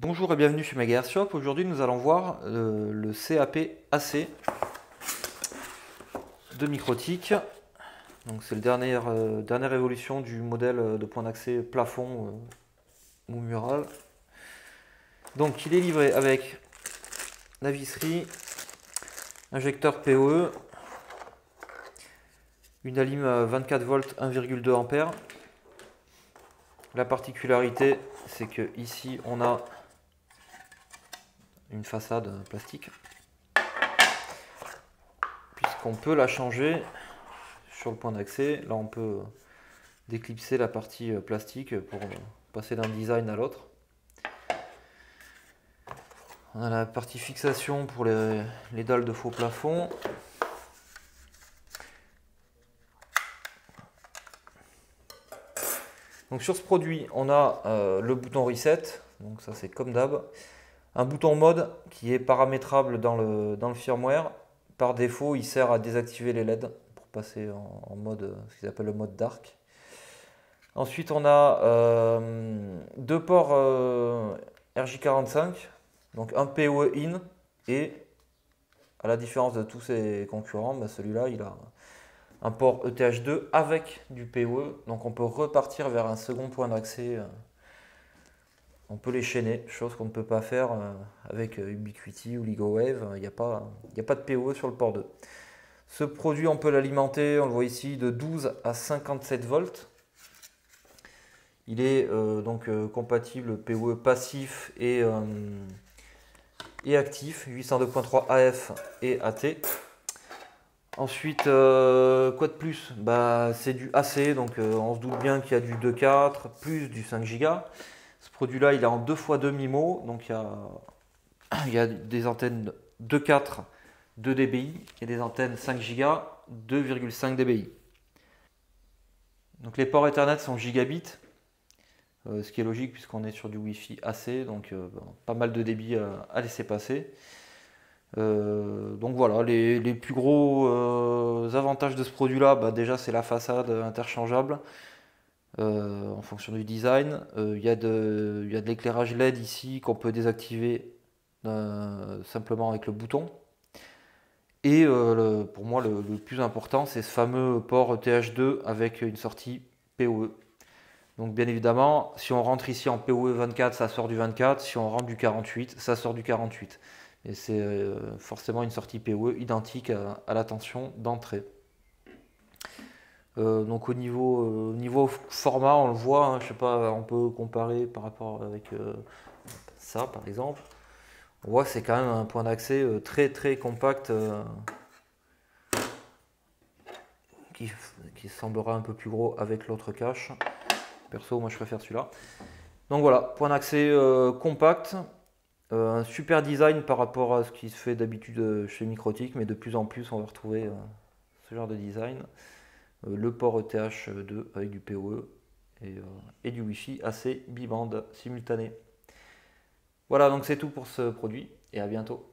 Bonjour et bienvenue chez Mega Airshop. Aujourd'hui nous allons voir le CAP AC de Microtik. Donc c'est la dernière évolution du modèle de point d'accès plafond ou mural. Donc il est livré avec la visserie, injecteur PoE, une alim 24 volts 1,2 ampères. La particularité c'est que ici on a une façade plastique, puisqu'on peut la changer sur le point d'accès. Là on peut déclipser la partie plastique pour passer d'un design à l'autre. On a la partie fixation pour les dalles de faux plafond. Donc sur ce produit on a le bouton reset, donc ça c'est comme d'hab. Un bouton mode qui est paramétrable dans le firmware. Par défaut, il sert à désactiver les LED pour passer en mode, ce qu'ils appellent le mode dark. Ensuite, on a deux ports RJ45, donc un PoE in et, à la différence de tous ses concurrents, bah celui-là, il a un port ETH2 avec du PoE. Donc on peut repartir vers un second point d'accès. On peut les chaîner, chose qu'on ne peut pas faire avec Ubiquiti ou LigoWave. Il n'y a pas de PoE sur le port 2. Ce produit, on peut l'alimenter, on le voit ici, de 12 à 57 volts. Il est compatible PoE passif et actif, 802.3 AF et AT. Ensuite, quoi de plus? C'est du AC, donc on se doute bien qu'il y a du 2.4 plus du 5 Go. Ce produit-là, il est en 2x2 MIMO, donc il y a des antennes 2.4, 2 dBi et des antennes 5 Go, 2,5 dBi. Donc les ports Ethernet sont gigabits, ce qui est logique puisqu'on est sur du Wi-Fi AC, donc pas mal de débit à laisser passer. Donc voilà, les plus gros avantages de ce produit-là, déjà c'est la façade interchangeable. En fonction du design, il y a de l'éclairage LED ici qu'on peut désactiver simplement avec le bouton. Et pour moi le plus important, c'est ce fameux port ETH2 avec une sortie PoE. Donc bien évidemment, si on rentre ici en PoE 24, ça sort du 24. Si on rentre du 48, ça sort du 48. Et c'est forcément une sortie PoE identique à la tension d'entrée. Donc au niveau format, on le voit, hein, je sais pas, on peut comparer par rapport avec ça par exemple. On voit que c'est quand même un point d'accès très très compact qui semblera un peu plus gros avec l'autre cache. Perso, moi je préfère celui-là. Donc voilà, point d'accès compact, un super design par rapport à ce qui se fait d'habitude chez Microtik, mais de plus en plus on va retrouver ce genre de design. Le port ETH2 avec du PoE et du Wi-Fi AC bi-band simultané. Voilà, donc c'est tout pour ce produit et à bientôt.